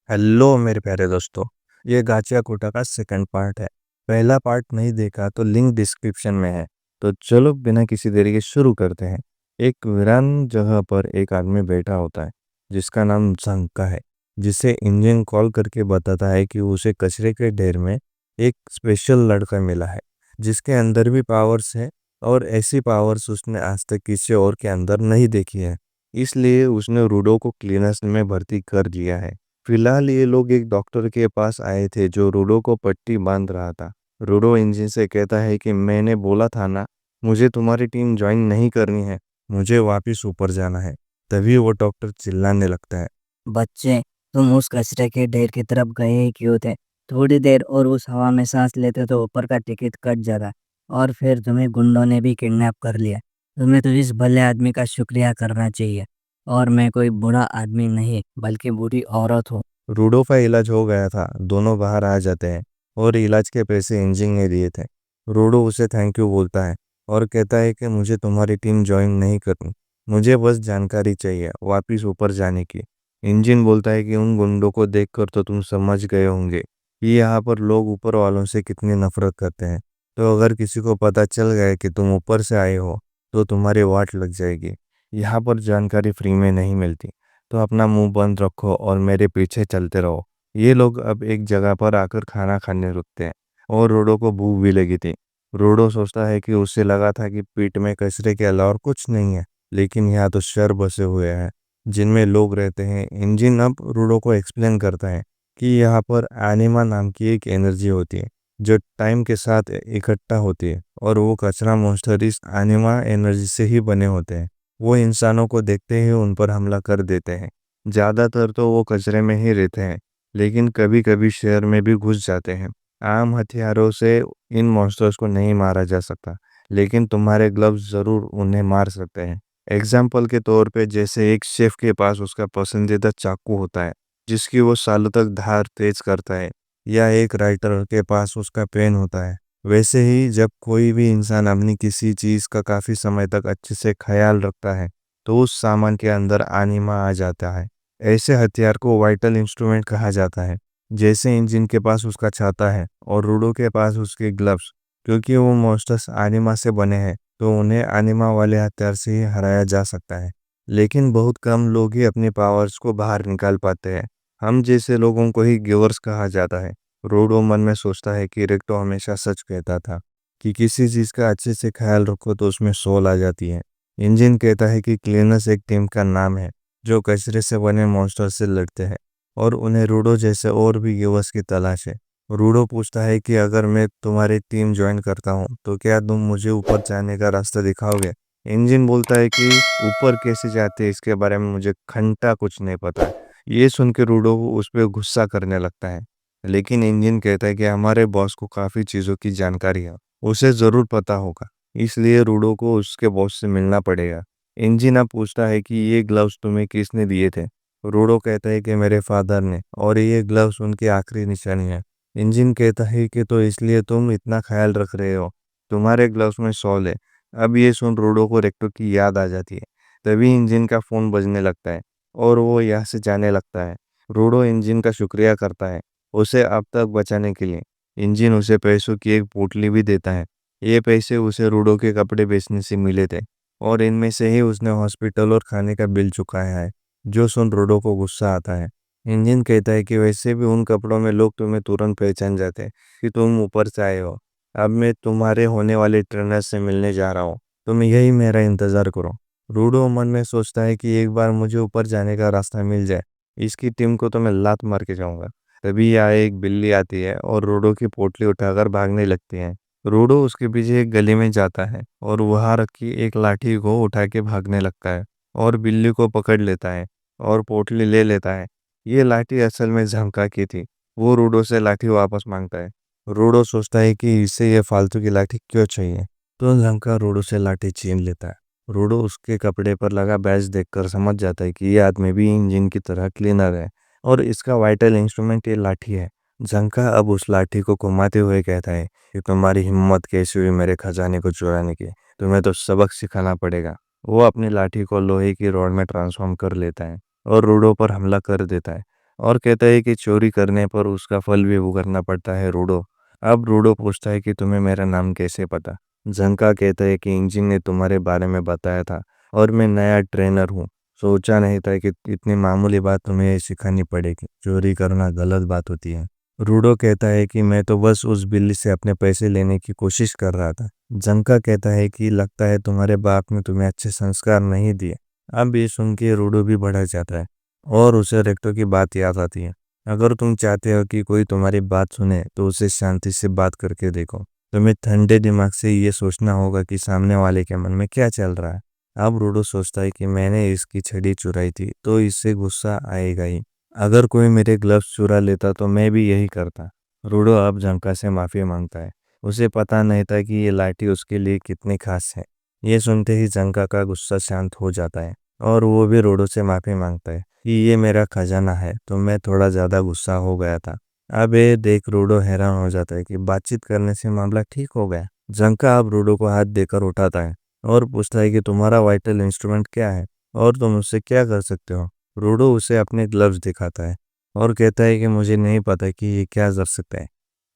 Hello मेरे प्यारे दोस्तों। ये गाचिया कोटा का सेकंड पार्ट है। पहला पार्ट नहीं देखा तो लिंक डिस्क्रिप्शन में है। तो चलो बिना किसी देरी के शुरू करते हैं। एक वीरान जगह पर एक आदमी बैठा होता है जिसका नाम झंका है, जिसे इंजन कॉल करके बताता है कि उसे कचरे के ढेर में एक स्पेशल लड़का मिला है जिसके अंदर भी पावर्स है, और ऐसी पावर्स उसने आज तक किसी और के अंदर नहीं देखी है। इसलिए उसने रूडो को क्लीनर्स में भर्ती कर दिया है। फिलहाल ये लोग एक डॉक्टर के पास आए थे जो रूडो को पट्टी बांध रहा था। रूडो इंजन से कहता है कि मैंने बोला था ना, मुझे तुम्हारी टीम ज्वाइन नहीं करनी है, मुझे वापस ऊपर जाना है। तभी वो डॉक्टर चिल्लाने लगता है। बच्चे, तुम उस कचरे के ढेर की तरफ गए ही क्यों थे? थोड़ी देर और उस हवा में सांस लेते तो ऊपर का टिकट कट जाता। और फिर तुम्हें गुंडों ने भी किडनैप कर लिया। तुम्हें तो इस भले आदमी का शुक्रिया करना चाहिए। और मैं कोई बुरा आदमी नहीं बल्कि बुरी औरत हूँ। रूडो का इलाज हो गया था, दोनों बाहर आ जाते हैं और इलाज के पैसे इंजन ने दिए थे। रूडो उसे थैंक यू बोलता है और कहता है कि मुझे तुम्हारी टीम ज्वाइन नहीं करनी, मुझे बस जानकारी चाहिए वापस ऊपर जाने की। इंजन बोलता है कि उन गुंडों को देखकर तो तुम समझ गए होंगे कि यहाँ पर लोग ऊपर वालों से कितनी नफरत करते हैं। तो अगर किसी को पता चल गया कि तुम ऊपर से आए हो तो तुम्हारी वाट लग जाएगी। यहाँ पर जानकारी फ्री में नहीं मिलती, तो अपना मुंह बंद रखो और मेरे पीछे चलते रहो। ये लोग अब एक जगह पर आकर खाना खाने रुकते हैं और रोडो को भूख भी लगी थी। रोडो सोचता है कि उसे लगा था कि पेट में कचरे के अलावा और कुछ नहीं है, लेकिन यहाँ तो शहर बसे हुए हैं जिनमें लोग रहते हैं। इंजन अब रोडो को एक्सप्लेन करता है कि यहाँ पर एनिमा नाम की एक एनर्जी होती है जो टाइम के साथ इकट्ठा होती है, और वो कचरा मॉन्स्टर इस एनिमा एनर्जी से ही बने होते हैं। वो इंसानों को देखते ही उन पर हमला कर देते हैं। ज़्यादातर तो वो कचरे में ही रहते हैं, लेकिन कभी कभी शहर में भी घुस जाते हैं। आम हथियारों से इन मॉन्स्टर्स को नहीं मारा जा सकता, लेकिन तुम्हारे ग्लव्स ज़रूर उन्हें मार सकते हैं। एग्जाम्पल के तौर पे, जैसे एक शेफ के पास उसका पसंदीदा चाकू होता है जिसकी वो सालों तक धार तेज करता है, या एक राइटर के पास उसका पेन होता है। वैसे ही जब कोई भी इंसान अपनी किसी चीज़ का काफ़ी समय तक अच्छे से ख्याल रखता है तो उस सामान के अंदर आनिमा आ जाता है। ऐसे हथियार को वाइटल इंस्ट्रूमेंट कहा जाता है। जैसे इंजन के पास उसका छाता है और रूडो के पास उसके ग्लव्स। क्योंकि वो मॉन्स्टर्स आनिमा से बने हैं तो उन्हें आनिमा वाले हथियार से ही हराया जा सकता है। लेकिन बहुत कम लोग ही अपनी पावर्स को बाहर निकाल पाते हैं। हम जैसे लोगों को ही गिवर्स कहा जाता है। रोडो मन में सोचता है कि रेक्टो हमेशा सच कहता था कि किसी चीज़ का अच्छे से ख्याल रखो तो उसमें सोल आ जाती है। इंजन कहता है कि क्लीनर्स एक टीम का नाम है जो कचरे से बने मॉन्स्टर से लड़ते हैं, और उन्हें रूडो जैसे और भी गिवर्स की तलाश है। रूडो पूछता है कि अगर मैं तुम्हारी टीम ज्वाइन करता हूँ तो क्या तुम मुझे ऊपर जाने का रास्ता दिखाओगे? इंजन बोलता है कि ऊपर कैसे जाते हैं इसके बारे में मुझे घंटा कुछ नहीं पता। ये सुन के रूडो उस पर गुस्सा करने लगता है, लेकिन इंजन कहता है कि हमारे बॉस को काफ़ी चीज़ों की जानकारी है, उसे ज़रूर पता होगा, इसलिए रूडो को उसके बॉस से मिलना पड़ेगा। इंजन अब पूछता है कि ये ग्लव्स तुम्हें किसने दिए थे? रूडो कहता है कि मेरे फादर ने, और ये ग्लव्स उनकी आखिरी निशानी है। इंजन कहता है कि तो इसलिए तुम इतना ख्याल रख रहे हो, तुम्हारे ग्लव्स में सॉल है। अब ये सुन रूडो को रेक्टो की याद आ जाती है। तभी इंजन का फ़ोन बजने लगता है और वो यहाँ से जाने लगता है। रूडो इंजन का शुक्रिया करता है उसे अब तक बचाने के लिए। इंजन उसे पैसों की एक पोटली भी देता है। ये पैसे उसे रूडो के कपड़े बेचने से मिले थे, और इनमें से ही उसने हॉस्पिटल और खाने का बिल चुकाया है। जो सुन रूडो को गुस्सा आता है। इंजन कहता है कि वैसे भी उन कपड़ों में लोग तुम्हें तुरंत पहचान जाते हैं कि तुम ऊपर से आए हो। अब मैं तुम्हारे होने वाले ट्रेनर से मिलने जा रहा हूँ, तुम यही मेरा इंतज़ार करो। रूडो मन में सोचता है कि एक बार मुझे ऊपर जाने का रास्ता मिल जाए, इसकी टीम को तो मैं लात मार के जाऊंगा। तभी यहाँ एक बिल्ली आती है और रूडो की पोटली उठाकर भागने लगती है। रूडो उसके पीछे एक गली में जाता है और वहां रखी एक लाठी को उठा के भागने लगता है, और बिल्ली को पकड़ लेता है और पोटली ले लेता है। ये लाठी असल में झमका की थी। वो रूडो से लाठी वापस मांगता है। रूडो सोचता है कि इसे ये फालतू की लाठी क्यों चाहिए, तो झमका रूडो से लाठी छीन लेता है। रूडो उसके कपड़े पर लगा बैज देखकर समझ जाता है कि ये आदमी भी इंजन की तरह क्लीनर है, और इसका वाइटल इंस्ट्रूमेंट ये लाठी है। झंका अब उस लाठी को घुमाते हुए कहता है कि तुम्हारी हिम्मत कैसी हुई मेरे खजाने को चुराने की, तुम्हें तो सबक सिखाना पड़ेगा। वो अपनी लाठी को लोहे की रॉड में ट्रांसफॉर्म कर लेता है और रूडो पर हमला कर देता है। और कहता है कि चोरी करने पर उसका फल भी भुगतना पड़ता है रूडो। अब रूडो पूछता है कि तुम्हें मेरा नाम कैसे पता। झंका कहता है कि इंजिन ने तुम्हारे बारे में बताया था और मैं नया ट्रेनर हूँ। सोचा नहीं था कि इतनी मामूली बात तुम्हें सिखानी पड़ेगी। चोरी करना गलत बात होती है। रूडो कहता है कि मैं तो बस उस बिल्ली से अपने पैसे लेने की कोशिश कर रहा था। झंका कहता है कि लगता है तुम्हारे बाप ने तुम्हें अच्छे संस्कार नहीं दिए। अब ये सुन के रूडो भी बढ़ा जाता है और उसे रेक्टो की बात याद आती है। अगर तुम चाहते हो कि कोई तुम्हारी बात सुने तो उसे शांति से बात करके देखो। तुम्हें ठंडे दिमाग से ये सोचना होगा कि सामने वाले के मन में क्या चल रहा है। अब रूडो सोचता है कि मैंने इसकी छड़ी चुराई थी तो इससे गुस्सा आएगा ही। अगर कोई मेरे ग्लव्स चुरा लेता तो मैं भी यही करता। रूडो अब झंका से माफी मांगता है। उसे पता नहीं था कि ये लाठी उसके लिए कितनी खास है। ये सुनते ही झंका का गुस्सा शांत हो जाता है और वो भी रूडो से माफी मांगता है कि ये मेरा खजाना है तो मैं थोड़ा ज्यादा गुस्सा हो गया था। अब ये देख रूडो हैरान हो जाता है कि बातचीत करने से मामला ठीक हो गया। झंका अब रूडो को हाथ देकर उठाता है और पूछता है कि तुम्हारा वाइटल इंस्ट्रूमेंट क्या है और तुम उससे क्या कर सकते हो। रूडो उसे अपने ग्लव्स दिखाता है और कहता है कि मुझे नहीं पता कि ये क्या कर सकता है।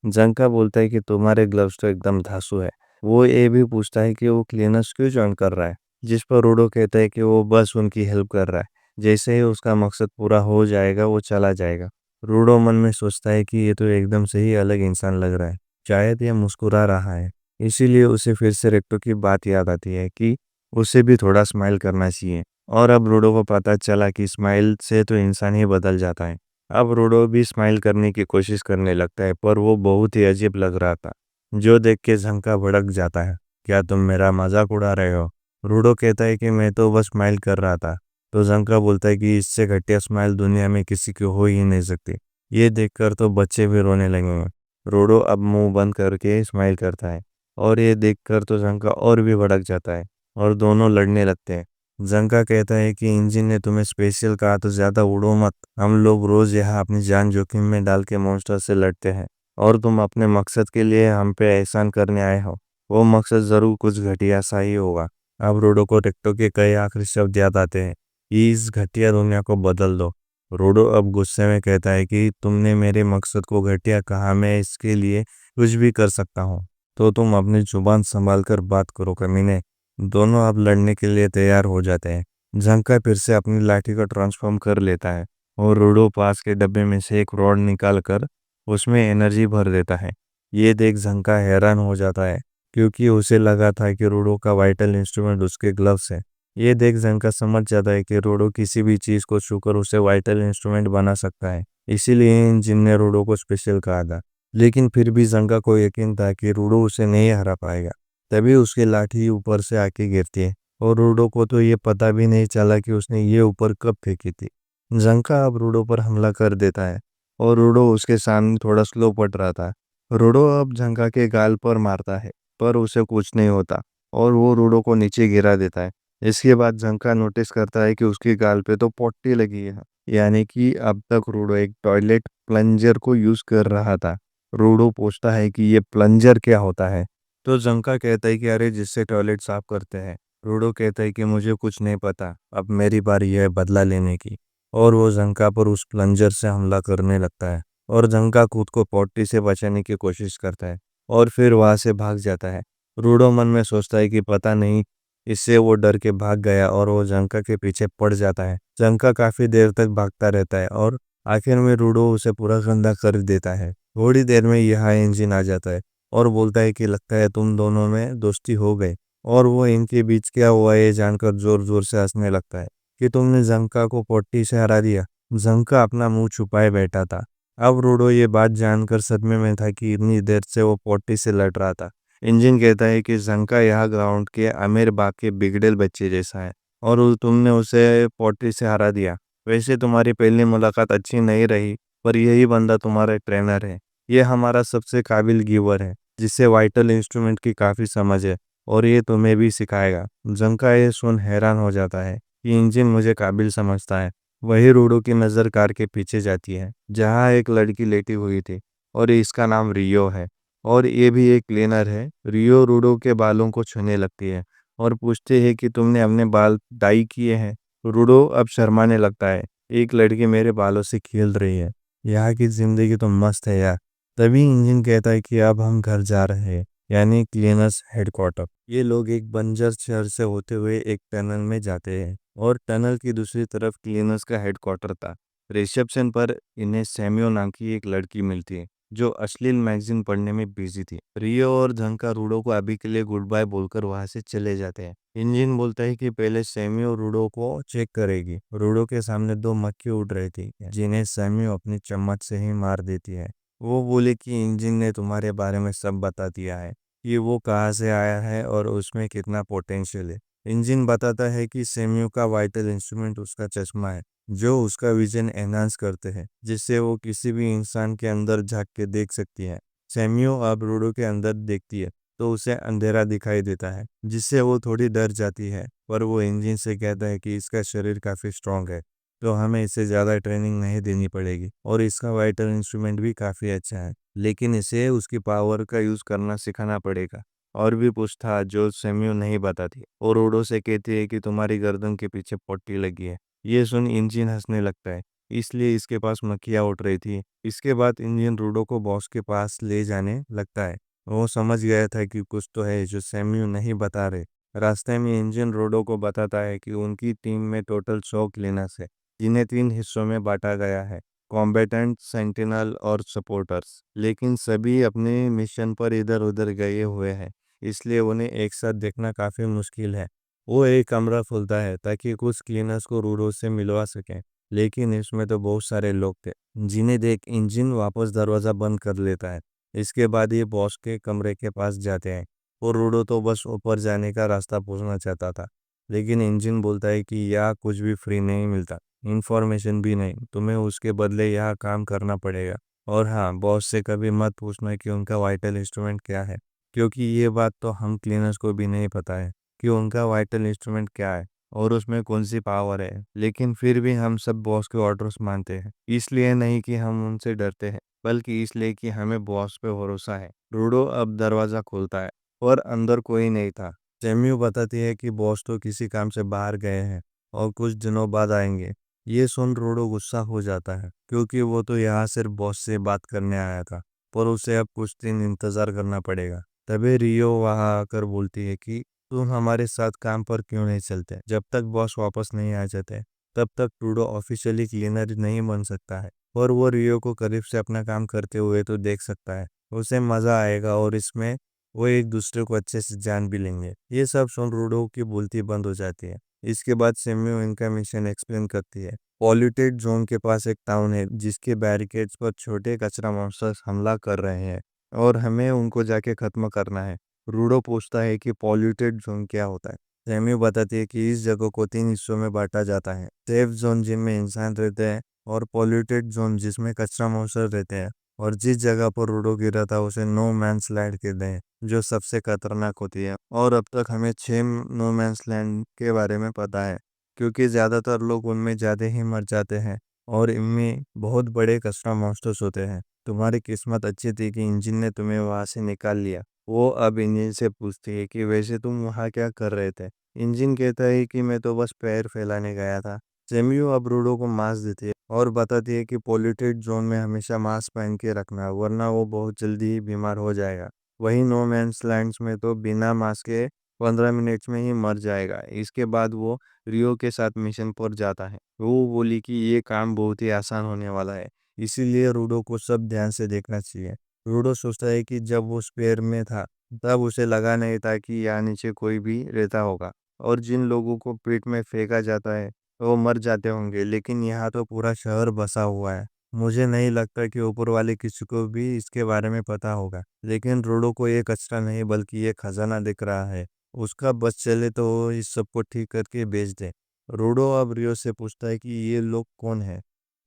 जंका बोलता है कि तुम्हारे ग्लव्स तो एकदम धांसू है। वो ये भी पूछता है कि वो क्लीनर्स क्यों ज्वाइन कर रहा है, जिस पर रूडो कहता है कि वो बस उनकी हेल्प कर रहा है। जैसे ही उसका मकसद पूरा हो जाएगा वो चला जाएगा। रूडो मन में सोचता है कि ये तो एकदम से ही अलग इंसान लग रहा है। शायद ये मुस्कुरा रहा है। इसीलिए उसे फिर से रेक्टो की बात याद आती है कि उसे भी थोड़ा स्माइल करना चाहिए। और अब रूडो को पता चला कि स्माइल से तो इंसान ही बदल जाता है। अब रूडो भी स्माइल करने की कोशिश करने लगता है पर वो बहुत ही अजीब लग रहा था, जो देख के झंका भड़क जाता है। क्या तुम मेरा मजाक उड़ा रहे हो? रूडो कहता है कि मैं तो बस स्माइल कर रहा था। तो झंका बोलता है कि इससे घटिया स्माइल दुनिया में किसी की हो ही नहीं सकती। ये देखकर तो बच्चे भी रोने लगेंगे। रूडो अब मुंह बंद करके स्माइल करता है और ये देखकर तो झंका और भी भड़क जाता है और दोनों लड़ने लगते हैं। झंका कहता है कि इंजन ने तुम्हें स्पेशल कहा तो ज्यादा उड़ो मत। हम लोग रोज यहाँ अपनी जान जोखिम में डाल के मॉन्स्टर से लड़ते हैं और तुम अपने मकसद के लिए हम पे एहसान करने आए हो। वो मकसद जरूर कुछ घटिया सा ही होगा। अब रोडो को टेक्टो के कई आखिरी शब्द याद आते हैं। इस घटिया दुनिया को बदल दो। रोडो अब गुस्से में कहता है कि तुमने मेरे मकसद को घटिया कहा, मैं इसके लिए कुछ भी कर सकता हूँ। तो तुम अपनी जुबान संभाल कर बात करो कमीने। दोनों अब लड़ने के लिए तैयार हो जाते हैं। झंका फिर से अपनी लाठी को ट्रांसफॉर्म कर लेता है और रूडो पास के डब्बे में से एक रॉड निकाल कर उसमें एनर्जी भर देता है। ये देख झंका हैरान हो जाता है क्योंकि उसे लगा था कि रूडो का वाइटल इंस्ट्रूमेंट उसके ग्लव्स है। ये देख झंका समझ जाता है कि रूडो किसी भी चीज को छूकर उसे वाइटल इंस्ट्रूमेंट बना सकता है। इसीलिए इंजिन ने रूडो को स्पेशल कहा था। लेकिन फिर भी झंका को यकीन था कि रूडो उसे नहीं हरा पाएगा। तभी उसकी लाठी ऊपर से आके गिरती है और रूडो को तो ये पता भी नहीं चला कि उसने ये ऊपर कब फेंकी थी। झंका अब रूडो पर हमला कर देता है और रूडो उसके सामने थोड़ा स्लो पड़ रहा था। रूडो अब झंका के गाल पर मारता है पर उसे कुछ नहीं होता और वो रूडो को नीचे गिरा देता है। इसके बाद झंका नोटिस करता है कि उसके गाल पे तो पट्टी लगी है, यानी कि अब तक रूडो एक टॉयलेट प्लंजर को यूज कर रहा था। रूडो पूछता है कि ये प्लंजर क्या होता है। तो झंका कहता है कि अरे जिससे टॉयलेट साफ करते हैं। रूडो कहता है कि मुझे कुछ नहीं पता, अब मेरी बारी है बदला लेने की। और वो झंका पर उस प्लंजर से हमला करने लगता है और झंका खुद को पॉटी से बचाने की कोशिश करता है और फिर वहां से भाग जाता है। रूडो मन में सोचता है कि पता नहीं, इससे वो डर के भाग गया और वो झंका के पीछे पड़ जाता है। झंका काफी देर तक भागता रहता है और आखिर में रूडो उसे पूरा गंदा कर देता है। थोड़ी देर में यहाँ इंजन आ जाता है और बोलता है कि लगता है तुम दोनों में दोस्ती हो गई। और वो इनके बीच क्या हुआ ये जानकर जोर जोर से हंसने लगता है कि तुमने झंका को पोट्टी से हरा दिया। झंका अपना मुंह छुपाए बैठा था। अब रूडो ये बात जानकर सदमे में था कि इतनी देर से वो पोट्टी से लड़ रहा था। इंजन कहता है कि झंका यह ग्राउंड के अमीर बाप के बिगड़ेल बच्चे जैसा है और तुमने उसे पोट्टी से हरा दिया। वैसे तुम्हारी पहली मुलाकात अच्छी नहीं रही पर यही बंदा तुम्हारा ट्रेनर है। ये हमारा सबसे काबिल गिवर है जिसे वाइटल इंस्ट्रूमेंट की काफ़ी समझ है और ये तुम्हें भी सिखाएगा। झंका ये सुन हैरान हो जाता है कि इंजन मुझे काबिल समझता है। वही रूडो की नज़र कार के पीछे जाती है जहाँ एक लड़की लेटी हुई थी और इसका नाम रियो है और ये भी एक क्लीनर है। रियो रूडो के बालों को छूने लगती है और पूछते है कि तुमने अपने बाल डाई किए हैं। रूडो अब शर्माने लगता है एक लड़की मेरे बालों से खेल रही है। यहाँ की जिंदगी तो मस्त है यार। तभी इंजन कहता है कि अब हम घर जा रहे हैं, यानी क्लीनर्स हेडक्वार्टर। ये लोग एक बंजर शहर से होते हुए एक टनल में जाते हैं और टनल की दूसरी तरफ क्लीनर्स का हेडक्वार्टर था। रिसेप्शन पर इन्हें सैमियो नाम की एक लड़की मिलती है जो अश्लील मैगजीन पढ़ने में बिजी थी। रियो और झंका रूडो को अभी के लिए गुड बाय बोलकर वहां से चले जाते हैं। इंजन बोलता है कि पहले सैमियो रूडो को चेक करेगी। रूडो के सामने दो मक्खी उड़ रही थी जिन्हें सैमियो अपनी चम्मच से ही मार देती है। वो बोले कि इंजन ने तुम्हारे बारे में सब बता दिया है, कि वो कहाँ से आया है और उसमें कितना पोटेंशियल है। इंजन बताता है कि सैमियो का वाइटल इंस्ट्रूमेंट उसका चश्मा है, जो उसका विजन एनहांस करते हैं, जिससे वो किसी भी इंसान के अंदर झांक के देख सकती है। सैमियो अब रूडो के अंदर देखती है तो उसे अंधेरा दिखाई देता है, जिससे वो थोड़ी डर जाती है। पर वो इंजन से कहता है कि इसका शरीर काफ़ी स्ट्रांग है, तो हमें इसे ज़्यादा ट्रेनिंग नहीं देनी पड़ेगी, और इसका वाइटल इंस्ट्रूमेंट भी काफ़ी अच्छा है, लेकिन इसे उसकी पावर का यूज़ करना सिखाना पड़ेगा। और भी कुछ था जो सैम्यू नहीं बताती, और रोडो से कहती है कि तुम्हारी गर्दन के पीछे पट्टी लगी है। ये सुन इंजन हंसने लगता है, इसलिए इसके पास मक्खियाँ उठ रही थी। इसके बाद इंजन रूडो को बॉस के पास ले जाने लगता है। वो समझ गया था कि कुछ तो है जो सैम्यू नहीं बता रहे। रास्ते में इंजन रोडो को बताता है कि उनकी टीम में टोटल 100 क्लीनर्स है, जिन्हें 3 हिस्सों में बांटा गया है, कॉम्बेटेंट, सेंटिनल और सपोर्टर्स। लेकिन सभी अपने मिशन पर इधर उधर गए हुए हैं, इसलिए उन्हें एक साथ देखना काफ़ी मुश्किल है। वो एक कमरा खोलता है ताकि कुछ क्लीनर्स को रूडो से मिलवा सकें, लेकिन इसमें तो बहुत सारे लोग थे, जिन्हें देख इंजन वापस दरवाज़ा बंद कर लेता है। इसके बाद ये बॉस के कमरे के पास जाते हैं, और रूडो तो बस ऊपर जाने का रास्ता पूछना चाहता था, लेकिन इंजन बोलता है कि यहाँ कुछ भी फ्री नहीं मिलता, इन्फॉर्मेशन भी नहीं, तुम्हें उसके बदले यहाँ काम करना पड़ेगा। और हाँ, बॉस से कभी मत पूछना कि उनका वाइटल इंस्ट्रूमेंट क्या है, क्योंकि ये बात तो हम क्लीनर्स को भी नहीं पता है कि उनका वाइटल इंस्ट्रूमेंट क्या है और उसमें कौन सी पावर है। लेकिन फिर भी हम सब बॉस के ऑर्डर्स मानते हैं, इसलिए नहीं कि हम उनसे डरते हैं, बल्कि इसलिए कि हमें बॉस पे भरोसा है। रूडो अब दरवाज़ा खोलता है और अंदर कोई नहीं था। जेम्यू बताती है कि बॉस तो किसी काम से बाहर गए हैं और कुछ दिनों बाद आएंगे। ये सुन रोडो गुस्सा हो जाता है, क्योंकि वो तो यहाँ सिर्फ बॉस से बात करने आया था, पर उसे अब कुछ दिन इंतज़ार करना पड़ेगा। तभी रियो वहाँ आकर बोलती है कि तुम हमारे साथ काम पर क्यों नहीं चलते। जब तक बॉस वापस नहीं आ जाते, तब तक टूडो ऑफिशियली क्लीनर नहीं बन सकता है। और वो रियो को करीब से अपना काम करते हुए तो देख सकता है, उसे मज़ा आएगा, और इसमें वो एक दूसरे को अच्छे से जान भी लेंगे। ये सब सुन रूडो की बोलती बंद हो जाती है। इसके बाद सेम्यू इनका मिशन एक्सप्लेन करती है। पॉल्यूटेड जोन के पास एक टाउन है जिसके बैरिकेड्स पर छोटे कचरा मॉन्स्टर्स हमला कर रहे हैं, और हमें उनको जाके खत्म करना है। रूडो पूछता है कि पॉल्यूटेड जोन क्या होता है। सेम्यू बताती है कि इस जगह को 3 हिस्सों में बांटा जाता है, सेफ जोन जिनमें इंसान रहते हैं, और पॉल्यूटेड जोन जिसमें कचरा मॉन्स्टर रहते हैं। और जिस जगह पर रूडो गिरा था उसे नो मैंस लैंड कहते हैं, जो सबसे खतरनाक होती है। और अब तक हमें 6 नो मैंस लैंड के बारे में पता है, क्योंकि ज़्यादातर लोग उनमें ज़्यादा ही मर जाते हैं, और इनमें बहुत बड़े कस्टम मॉन्स्टर्स होते हैं। तुम्हारी किस्मत अच्छी थी कि इंजन ने तुम्हें वहाँ से निकाल लिया। वो अब इंजन से पूछती है कि वैसे तुम वहाँ क्या कर रहे थे। इंजन कहता है कि मैं तो बस पैर फैलाने गया था। जेम्यू अब रूडो को मास्क देती है और बताती है कि पॉल्यूटेड जोन में हमेशा मास्क पहन के रखना, वरना वो बहुत जल्दी ही बीमार हो जाएगा। वहीं नो मैंस लैंड्स में तो बिना मास्क के 15 मिनट्स में ही मर जाएगा। इसके बाद वो रियो के साथ मिशन पर जाता है। वो बोली कि ये काम बहुत ही आसान होने वाला है, इसीलिए रूडो को सब ध्यान से देखना चाहिए। रूडो सोचता है कि जब वो स्पेयर में था, तब उसे लगा नहीं था कि यहाँ नीचे कोई भी रहता होगा, और जिन लोगों को पेट में फेंका जाता है वो मर जाते होंगे, लेकिन यहाँ तो पूरा शहर बसा हुआ है। मुझे नहीं लगता कि ऊपर वाले किसी को भी इसके बारे में पता होगा, लेकिन रोडो को ये कचरा नहीं बल्कि ये खजाना दिख रहा है। उसका बस चले तो वो इस सबको ठीक करके बेच दे। रोडो अब रियो से पूछता है कि ये लोग कौन है।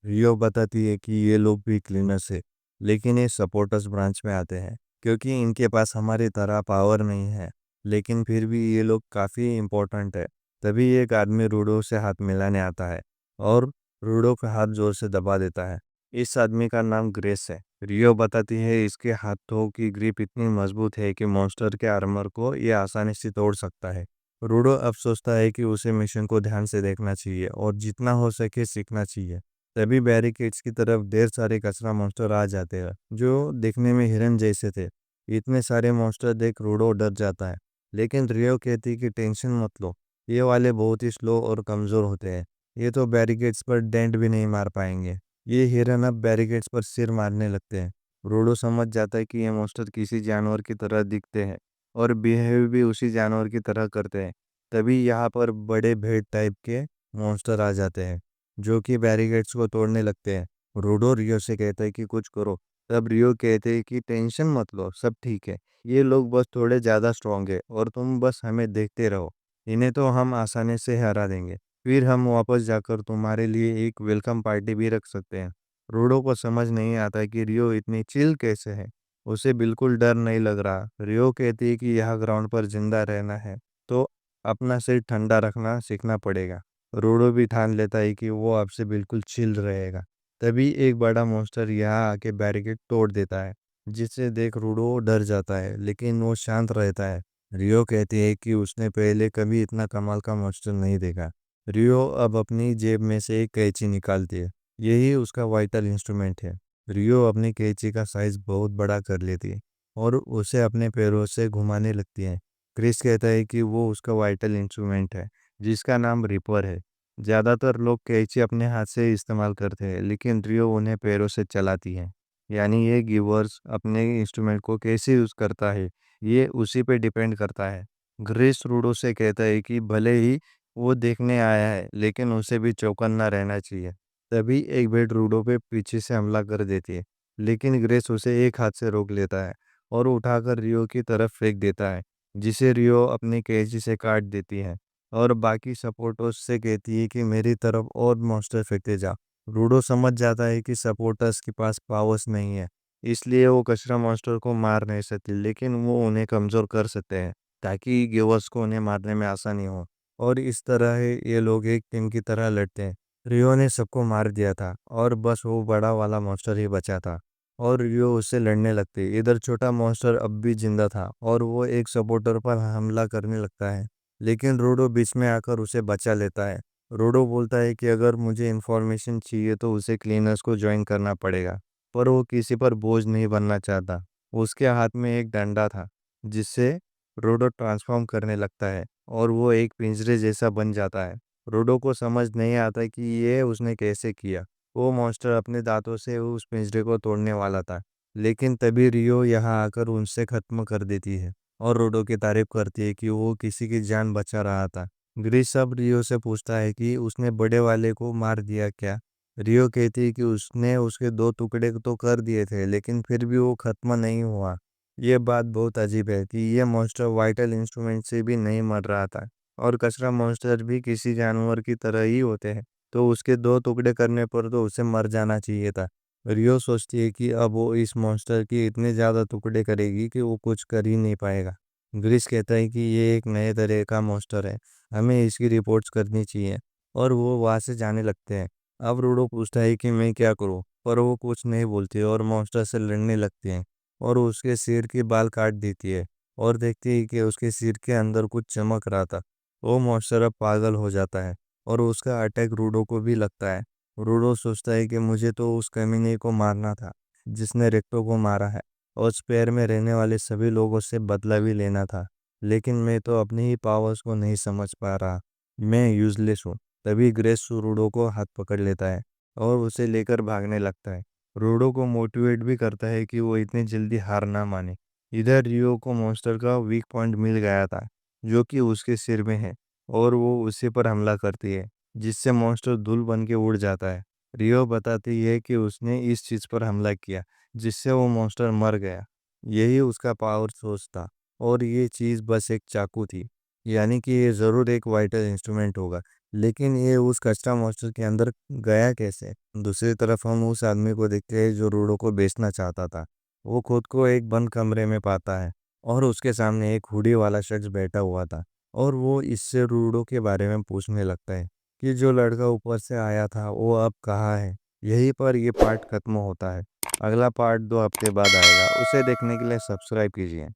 रियो बताती है कि ये लोग भी क्लीनर्स है, लेकिन ये सपोर्टर्स ब्रांच में आते हैं, क्योंकि इनके पास हमारी तरह पावर नहीं है, लेकिन फिर भी ये लोग काफ़ी इम्पोर्टेंट है। तभी एक आदमी रूडो से हाथ मिलाने आता है, और रूडो का हाथ जोर से दबा देता है। इस आदमी का नाम ग्रेस है। रियो बताती है इसके हाथों की ग्रिप इतनी मजबूत है कि मॉन्स्टर के आर्मर को ये आसानी से तोड़ सकता है। रूडो अब सोचता है कि उसे मिशन को ध्यान से देखना चाहिए और जितना हो सके सीखना चाहिए। तभी बैरिकेड्स की तरफ ढेर सारे कचरा मॉन्स्टर आ जाते हैं जो दिखने में हिरन जैसे थे। इतने सारे मॉन्स्टर देख रूडो डर जाता है, लेकिन रियो कहती कि टेंशन मत लो, ये वाले बहुत ही स्लो और कमज़ोर होते हैं, ये तो बैरिकेड्स पर डेंट भी नहीं मार पाएंगे। ये हिरन अब बैरिकेड्स पर सिर मारने लगते हैं। रूडो समझ जाता है कि ये मॉन्स्टर किसी जानवर की तरह दिखते हैं और बिहेव भी उसी जानवर की तरह करते हैं। तभी यहाँ पर बड़े भेड़ टाइप के मॉन्स्टर आ जाते हैं जो कि बैरिकेड्स को तोड़ने लगते हैं। रूडो रियो से कहता है कि कुछ करो। तब रियो कहते हैं कि टेंशन मत लो, सब ठीक है, ये लोग बस थोड़े ज़्यादा स्ट्रांग है और तुम बस हमें देखते रहो, इन्हें तो हम आसानी से हरा देंगे। फिर हम वापस जाकर तुम्हारे लिए एक वेलकम पार्टी भी रख सकते हैं। रूडो को समझ नहीं आता कि रियो इतनी चिल कैसे है। उसे बिल्कुल डर नहीं लग रहा। रियो कहती है कि यह ग्राउंड पर जिंदा रहना है तो अपना सिर ठंडा रखना सीखना पड़ेगा। रूडो भी ठान लेता है कि वो आपसे बिल्कुल चिल रहेगा। तभी एक बड़ा मॉन्स्टर यहाँ आके बैरिकेड तोड़ देता है, जिसे देख रूडो डर जाता है, लेकिन वो शांत रहता है। रियो कहती है कि उसने पहले कभी इतना कमाल का मॉन्स्टर नहीं देखा। रियो अब अपनी जेब में से एक कैंची निकालती है, यही उसका वाइटल इंस्ट्रूमेंट है। रियो अपनी कैंची का साइज बहुत बड़ा कर लेती है और उसे अपने पैरों से घुमाने लगती है। क्रिस कहता है कि वो उसका वाइटल इंस्ट्रूमेंट है जिसका नाम रिपर है। ज़्यादातर लोग कैंची अपने हाथ से इस्तेमाल करते हैं, लेकिन रियो उन्हें पैरों से चलाती है। यानी ये गिवर्स अपने इंस्ट्रूमेंट को कैसे यूज़ करता है, ये उसी पे डिपेंड करता है। ग्रेस रूडो से कहता है कि भले ही वो देखने आया है, लेकिन उसे भी चौकन्ना रहना चाहिए। तभी एक भेड़ रूडो पे पीछे से हमला कर देती है, लेकिन ग्रेस उसे एक हाथ से रोक लेता है और उठाकर रियो की तरफ फेंक देता है, जिसे रियो अपनी कैंची से काट देती है और बाकी सपोर्टर्स से कहती है कि मेरी तरफ और मॉन्स्टर फेंकते जा। रूडो समझ जाता है कि सपोर्टर्स के पास पावर्स नहीं है, इसलिए वो कचरा मॉन्स्टर को मार नहीं सकते, लेकिन वो उन्हें कमज़ोर कर सकते हैं ताकि गिवर्स को उन्हें मारने में आसानी हो। और इस तरह ये लोग एक टीम की तरह लड़ते हैं। रियो ने सबको मार दिया था और बस वो बड़ा वाला मॉन्स्टर ही बचा था और रियो उससे लड़ने लगते। इधर छोटा मॉन्स्टर अब भी जिंदा था और वो एक सपोर्टर पर हमला करने लगता है, लेकिन रोडो बीच में आकर उसे बचा लेता है। रोडो बोलता है कि अगर मुझे इन्फॉर्मेशन चाहिए तो उसे क्लीनर्स को ज्वाइन करना पड़ेगा, पर वो किसी पर बोझ नहीं बनना चाहता। उसके हाथ में एक डंडा था जिससे रोडो ट्रांसफॉर्म करने लगता है और वो एक पिंजरे जैसा बन जाता है। रोडो को समझ नहीं आता कि ये उसने कैसे किया। वो मॉन्स्टर अपने दांतों से उस पिंजरे को तोड़ने वाला था, लेकिन तभी रियो यहाँ आकर उनसे खत्म कर देती है और रोडो की तारीफ करती है कि वो किसी की जान बचा रहा था। ग्रीस अब रियो से पूछता है कि उसने बड़े वाले को मार दिया क्या। रियो कहती है कि उसने उसके दो टुकड़े तो कर दिए थे, लेकिन फिर भी वो खत्म नहीं हुआ। ये बात बहुत अजीब है कि ये मॉन्स्टर वाइटल इंस्ट्रूमेंट से भी नहीं मर रहा था और कचरा मॉन्स्टर भी किसी जानवर की तरह ही होते हैं, तो उसके दो टुकड़े करने पर तो उसे मर जाना चाहिए था। रियो सोचती है कि अब वो इस मॉन्स्टर की इतने ज़्यादा टुकड़े करेगी कि वो कुछ कर ही नहीं पाएगा। ग्रीस कहता है कि ये एक नए तरह का मॉन्स्टर है, हमें इसकी रिपोर्ट्स करनी चाहिए और वो वहाँ से जाने लगते हैं। अब रूडो पूछता है कि मैं क्या करूँ, पर वो कुछ नहीं बोलती और मॉन्स्टर से लड़ने लगती है और उसके सिर के बाल काट देती है और देखती है कि उसके सिर के अंदर कुछ चमक रहा था। वो मॉन्स्टर अब पागल हो जाता है और उसका अटैक रूडो को भी लगता है। रूडो सोचता है कि मुझे तो उस कमीने को मारना था जिसने रेक्टो को मारा है और स्पेयर में रहने वाले सभी लोगों से बदला भी लेना था, लेकिन मैं तो अपनी ही पावर्स को नहीं समझ पा रहा, मैं यूजलेस हूँ। तभी ग्रेस रूडो को हाथ पकड़ लेता है और उसे लेकर भागने लगता है। रूडो को मोटिवेट भी करता है कि वो इतनी जल्दी हार ना माने। इधर रियो को मॉन्स्टर का वीक पॉइंट मिल गया था जो कि उसके सिर में है और वो उसी पर हमला करती है, जिससे मॉन्स्टर धूल बन के उड़ जाता है। रियो बताती है कि उसने इस चीज़ पर हमला किया जिससे वो मॉन्स्टर मर गया, यही उसका पावर सोर्स था और ये चीज़ बस एक चाकू थी। यानी कि ये ज़रूर एक वाइटल इंस्ट्रूमेंट होगा, लेकिन ये उस कच्चा मॉन्स्टर के अंदर गया कैसे। दूसरी तरफ हम उस आदमी को देखते हैं जो रूडो को बेचना चाहता था। वो खुद को एक बंद कमरे में पाता है और उसके सामने एक हुडी वाला शख्स बैठा हुआ था और वो इससे रूडो के बारे में पूछने लगता है कि जो लड़का ऊपर से आया था वो अब कहाँ है। यहीं पर ये पार्ट खत्म होता है। अगला पार्ट 2 हफ्ते बाद आएगा, उसे देखने के लिए सब्सक्राइब कीजिए।